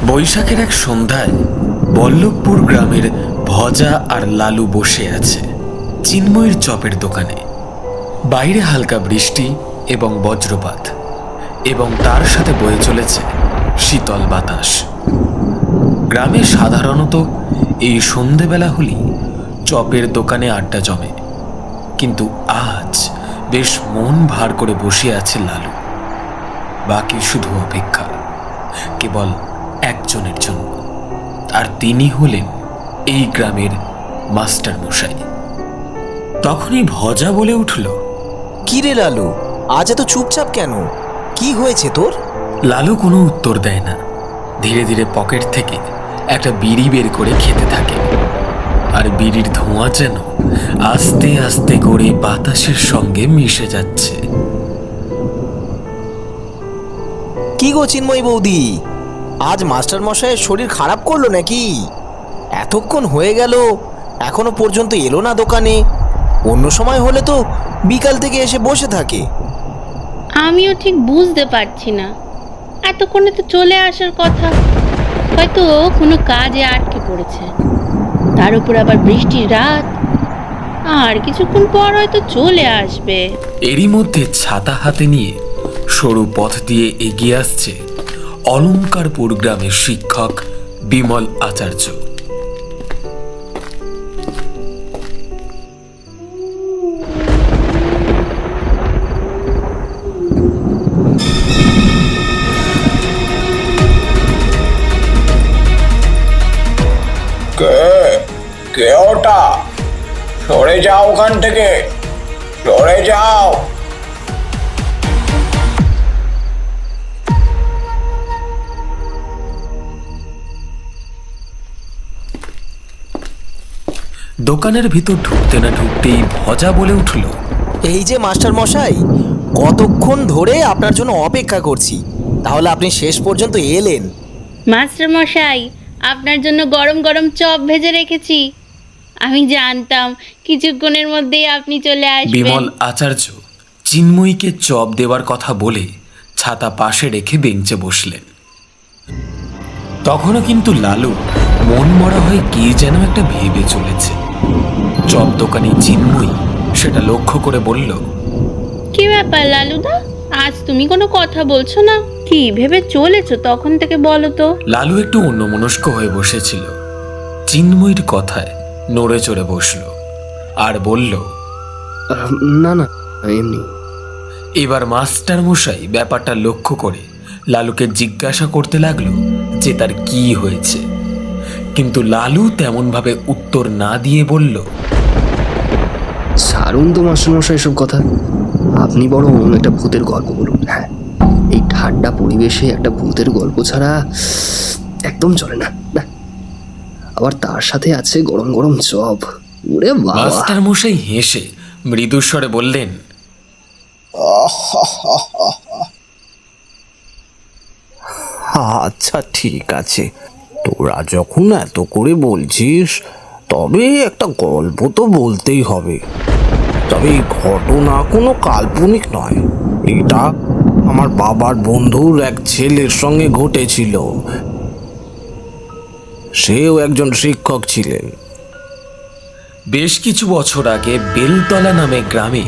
বৈশাখের এক সন্ধ্যায় বল্লভপুর গ্রামের ভজা আর লালু বসে আছে চিন্ময়ীর চপের দোকানে। বাইরে হালকা বৃষ্টি এবং বজ্রপাত, এবং তার সাথে বয়ে চলেছে শীতল বাতাস। গ্রামে সাধারণত এই সন্ধেবেলা হলেই চপের দোকানে আড্ডা জমে, কিন্তু আজ বেশ মন ভার করে বসে আছে লালু। বাকি শুধু অপেক্ষা, কেবল একজনের জন্য, আর তিনি হলেন এই গ্রামের মাস্টার মশাই। তখনই ভজা বলে উঠল, কি রে লালু, আজ এত চুপচাপ কেন? কি হয়েছে তোর? লালু কোনো উত্তর দেয় না। ধীরে ধীরে পকেট থেকে একটা বিড়ি বের করে খেতে থাকে, আর বিড়ির ধোঁয়া যেন আস্তে আস্তে করে বাতাসের সঙ্গে মিশে যাচ্ছে। কি গো চিন্ময়ী বৌদি, আজ মাস্টার মশাইয়ের শরীর খারাপ করলো নাকি? এতক্ষণ হয়ে গেল, এখনো পর্যন্ত এলো না দোকানে। অন্য সময় হলে তো বিকাল থেকে এসে বসে থাকে। আমিও ঠিক বুঝতে পারছি না, এতক্ষণে তো চলে আসার কথা। হয়তো কোনো কাজে আটকে পড়েছে, তার উপর আবার বৃষ্টির রাত। আর কিছুক্ষণ পর হয়তো চলে আসবে। এরই মধ্যে ছাতা হাতে নিয়ে সরু পথ দিয়ে এগিয়ে আসছে অলঙ্কারপুর গ্রামের শিক্ষক বিমল আচার্য। কে ওটা? সরে যাও ওখান থেকে, সরে যাও। দোকানের ভিতর ঢুকতে না ঢুকতেই ভজা বলে উঠল, এই যে মাস্টার মশাই, কতক্ষণ ধরে আপনার জন্য অপেক্ষা করছি, তাহলে আপনি শেষ পর্যন্ত এলেন। মাস্টার মশাই, আপনার জন্য গরম গরম চপ ভেজে রেখেছি। আমি জানতাম কিছুক্ষণের মধ্যেই আপনি চলে আসবেন। বিমল আচার্য চিন্ময়ীকে চপ দেওয়ার কথা বলে ছাতা পাশে রেখে বেঞ্চে বসলেন। তখনও কিন্তু লালু মন মরা হয়ে কি যেন একটা ভেবে চলেছে। চপ দোকানি চিন্ময়ী সেটা লক্ষ্য করে বলল, কি ব্যাপার লালুদা, আজ তুমি কোনো কথা বলছো না? কি ভেবে চলেছো তখন থেকে, বলো তো? লালু একটু অন্যমনস্ক হয়ে বসেছিল। চিন্ময়ীর কথায় নড়ে চড়ে বসল আর বলল, না না, এমনি। এবার মাস্টার মশাই ব্যাপারটা লক্ষ্য করে লালুকে জিজ্ঞাসা করতে লাগলো যে তার কি হয়েছে, কিন্তু লালু তেমন ভাবে উত্তর না দিয়ে বলল, ছাড়ুন তো মাস্টারমশাই এসব কথা। আপনি বরং একটা ভূতের গল্প বলুন। হ্যাঁ, এই ঠান্ডা পরিবেশে একটা ভূতের গল্প ছাড়া একদম চলে না। না, আবার তার সাথে আছে গরম গরম চপ। ওরে বাবা! মাস্টার মশাই হেসে মৃদুস্বরে বললেন, আচ্ছা ঠিক আছে, তোরা যখন এত করে বলছিস, তবে একটা গল্প তো বলতেই হবে। তবে এই ঘটনা কোনো কাল্পনিক নয়, এটা আমার বাবার বন্ধুর এক ছেলের সঙ্গে ঘটেছিল। সেও একজন শিক্ষক ছিলেন। বেশ কিছু বছর আগে বেলতলা নামে গ্রামে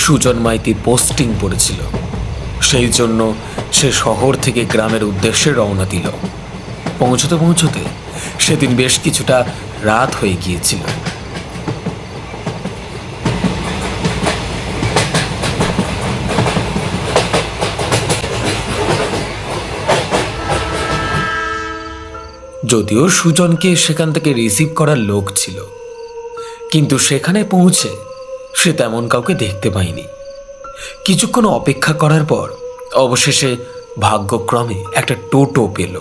সুজন মাইতি পোস্টিং পড়েছিল। সেই জন্য সে শহর থেকে গ্রামের উদ্দেশ্যে রওনা দিল। পৌঁছতে পৌঁছতে সেদিন বেশ কিছুটা রাত হয়ে গিয়েছিল। যদিও সুজনকে সেখান থেকে রিসিভ করার লোক ছিল, কিন্তু সেখানে পৌঁছে সে তেমন কাউকে দেখতে পায়নি। কিছুক্ষণ অপেক্ষা করার পর অবশেষে ভাগ্যক্রমে একটা টোটো পেল।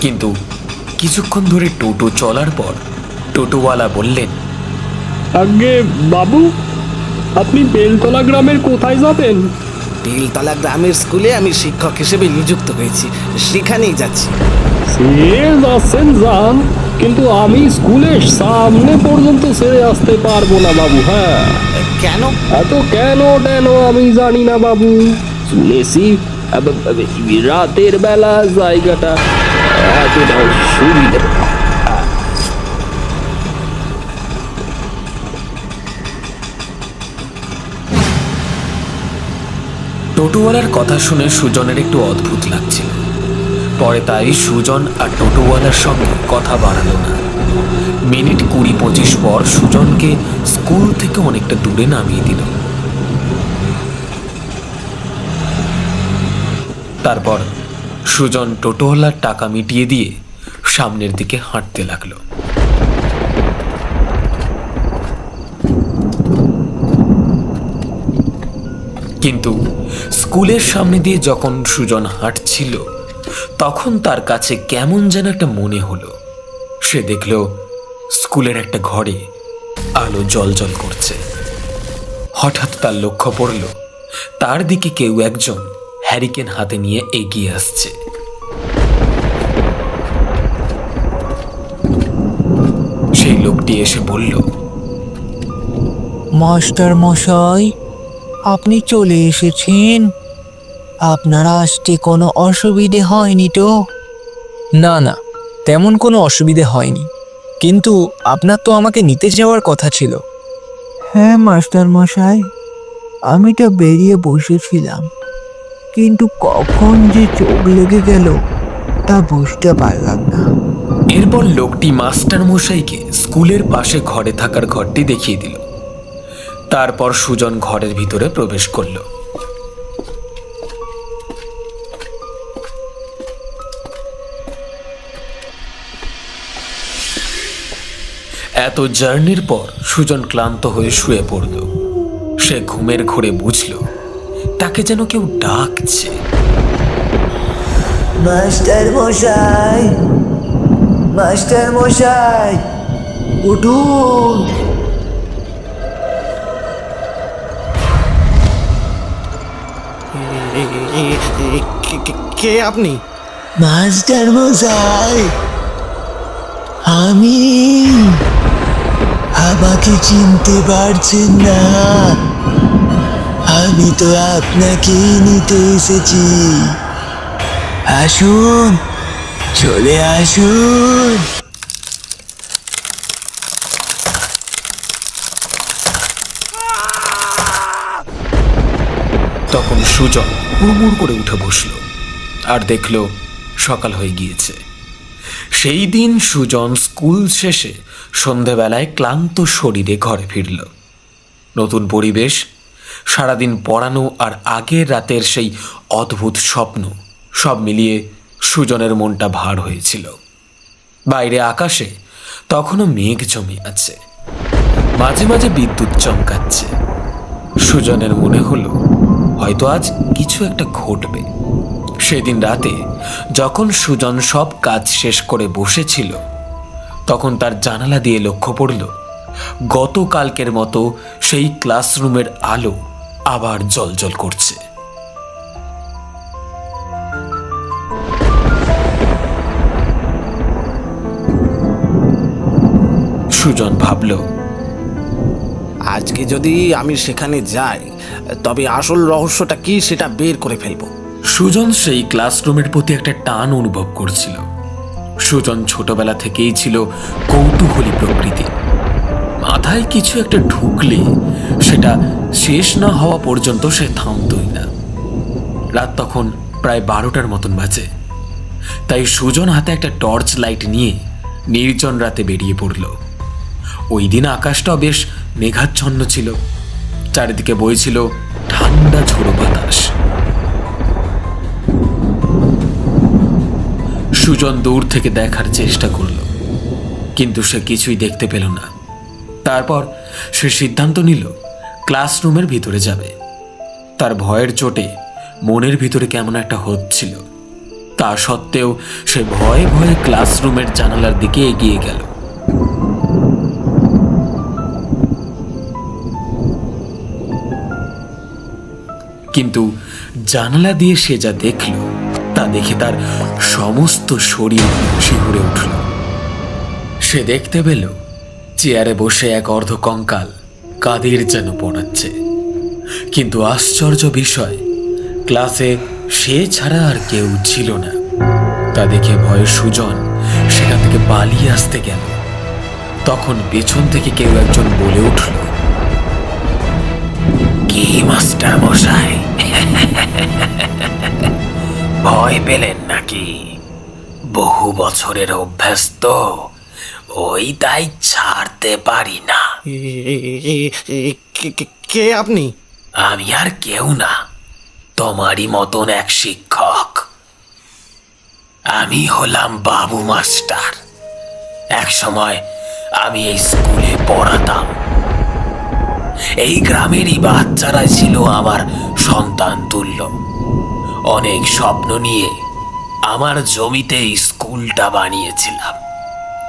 কিন্তু কিছুক্ষণ ধরে টোটো চলার পর টোটোওয়ালা বললেন, আগে বাবু, আপনি বেলতলা গ্রামের কোথায় যাবেন? বেলতলা গ্রামের স্কুলে আমি শিক্ষক হিসেবে নিযুক্ত হয়েছি, সেখানেই যাচ্ছি। সে যাচ্ছেন যান, কিন্তু আমি স্কুলের সামনে পর্যন্ত ছেড়ে আসতে পারবো না বাবু। হ্যাঁ, কেন? এত কেন টেন আমি জানি না বাবু, শুনেছি রাতের বেলা জায়গাটা এতটা সুবিধে। টোটোওয়ালার কথা শুনে সুজনের একটু অদ্ভুত লাগছিল। পরে তাই সুজন আর টোটোওয়ালার সঙ্গে কথা বাড়ালো না। মিনিট 20-25 পর সুজনকে স্কুল থেকে অনেকটা দূরে নামিয়ে দিল। তারপর সুজন টোটোওয়ালার টাকা মিটিয়ে দিয়ে সামনের দিকে হাঁটতে লাগলো। কিন্তু স্কুলের সামনে দিয়ে যখন সুজন হাঁটছিল তখন তার কাছে কেমন যেন একটা মনে হলো। সে দেখল স্কুলের একটা ঘরে আলো জ্বলজ্বল করছে। হঠাৎ তার লক্ষ্য পড়ল তার দিকে কেউ একজন হ্যারিকেন হাতে নিয়ে এগিয়ে আসছে। সেই লোকটি এসে বলল, মাস্টার মশাই, আপনি চলে এসেছেন? আপনার আসতে কোনো অসুবিধে হয়নি তো? না না, তেমন কোনো অসুবিধে হয়নি, কিন্তু আপনার তো আমাকে নিতে যাওয়ার কথা ছিল। হ্যাঁ মাস্টার মশাই, আমি তো বেরিয়ে বসেছিলাম, কিন্তু কখন যে চোখ লেগে গেল তা বুঝতে পারলাম না। এরপর লোকটি মাস্টার মশাইকে স্কুলের পাশে ঘরে থাকার ঘরটি দেখিয়ে দিল। তারপর সুজন ঘরের ভিতরে প্রবেশ করল। এত জার্নির পর সুজন ক্লান্ত হয়ে শুয়ে পড়ল। সে ঘুমের ঘোরে বুঝল তাকে যেন কেউ ডাকছে। মাস্টার মশাই, মাস্টার মশাই, উঠুন। কে আপনি? মাস্টার মশাই, আমি। আমাকে চিনতে পারছেন না? আমি তো আপনাকে নিতে এসেছি। আসুন, চলে আসুন। তখন সুজন হুড়মুড় করে উঠে বসল আর দেখল সকাল হয়ে গিয়েছে। সেই দিন সুজন স্কুল শেষে সন্ধেবেলায় ক্লান্ত শরীরে ঘরে ফিরল। নতুন পরিবেশ, সারাদিন পড়ানো আর আগের রাতের সেই অদ্ভুত স্বপ্ন সব মিলিয়ে সুজনের মনটা ভার হয়েছিল। বাইরে আকাশে তখনও মেঘ জমে আছে, মাঝে মাঝে বিদ্যুৎ চমকাচ্ছে। সুজনের মনে হলো হয়তো আজ কিছু একটা ঘটবে। সেদিন রাতে যখন সুজন সব কাজ শেষ করে বসেছিল তখন তার জানালা দিয়ে লক্ষ্য পড়ল গতকালকের মতো সেই ক্লাসরুমের আলো আবার জ্বলজ্বল করছে। সুজন ভাবল, আজকে যদি আমি সেখানে যাই তবে আসল রহস্যটা কি সেটা বের করে ফেলবো। সুজন সেই ক্লাসরুমের প্রতি একটা টান অনুভব করছিল। সুজন ছোটবেলা থেকেই ছিল কৌতূহলী প্রকৃতি। মাথায় কিছু একটা ঢুকলে সেটা শেষ না হওয়া পর্যন্ত সে থামতই না। রাত তখন প্রায় 12টার মতন বাজে। তাই সুজন হাতে একটা টর্চ লাইট নিয়ে নির্জন রাতে বেরিয়ে পড়ল। ওই দিন আকাশটাও বেশ মেঘাচ্ছন্ন ছিল, চারিদিকে বইছিল ঠান্ডা ঝোড়ো বাতাস। সুজন দূর থেকে দেখার চেষ্টা করল, কিন্তু সে কিছুই দেখতে পেল না। তারপর সে সিদ্ধান্ত নিল ক্লাসরুমের ভিতরে যাবে। তার ভয়ের চোটে মনের ভিতরে কেমন একটা হচ্ছিল। তা সত্ত্বেও সে ভয়ে ভয়ে ক্লাসরুমের জানালার দিকে এগিয়ে গেল। কিন্তু জানালা দিয়ে সে যা দেখল তা দেখে তার সমস্ত শরীর শিহরে উঠল। সে দেখতে পেল চেয়ারে বসে এক অর্ধকঙ্কাল কাদের যেন পড়াচ্ছে। কিন্তু আশ্চর্য বিষয়, ক্লাসে সে ছাড়া আর কেউ ছিল না। তা দেখে ভয়ে সুজন সেখান থেকে পালিয়ে আসতে গেল। তখন পেছন থেকে কেউ একজন বলে উঠল, কি মাস্টার মশাই, ভয় পেলেন নাকি? বহু বছরের অভ্যাস তো, ওই তাই ছাড়তে পারি না। কে আপনি? আমি আর কেউ না, তোমারই মতন এক শিক্ষক। আমি হলাম বাবু মাস্টার। এক সময় আমি এই স্কুলে পড়াতাম। এই গ্রামেরই বাচ্চারা ছিল আমার সন্তান তুল্য। অনেক স্বপ্ন নিয়ে আমার জমিতে স্কুলটা বানিয়েছিলাম,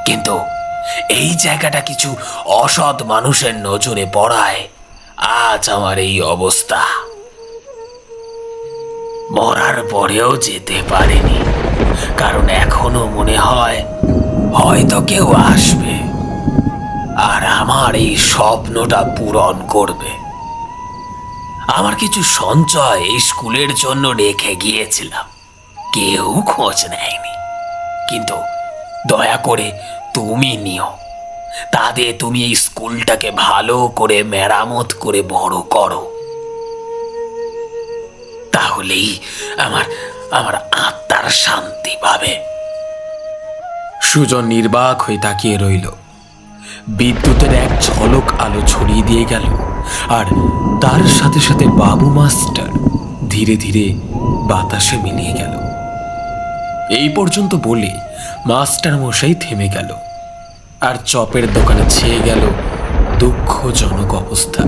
কিন্তু এই জায়গাটা কিছু অসৎ মানুষের নজরে পড়ায় আজ আমার এই অবস্থা। মরার পরেও যেতে পারিনি, কারণ এখনো মনে হয় হয়তো কেউ আসবে আর আমার এই স্বপ্নটা পূরণ করবে। আমার কিছু সঞ্চয় এই স্কুলের জন্য রেখে গিয়েছিলাম, কেউ খোঁজ নেয়নি। কিন্তু দয়া করে তুমি নিও, তাতে তুমি এই স্কুলটাকে ভালো করে মেরামত করে বড় করো। তাহলেই আমার আমার আত্মার শান্তি পাবে। সুজন নির্বাক হয়ে তাকিয়ে রইল। বিদ্যুতের এক ঝলক আলো ছড়িয়ে দিয়ে গেল, আর তার সাথে সাথে বাবু মাস্টার ধীরে ধীরে বাতাসে মিলিয়ে গেল। এই পর্যন্ত বলে মাস্টার মশাই থেমে গেল, আর চপের দোকানে ছেয়ে গেল দুঃখজনক অবস্থা।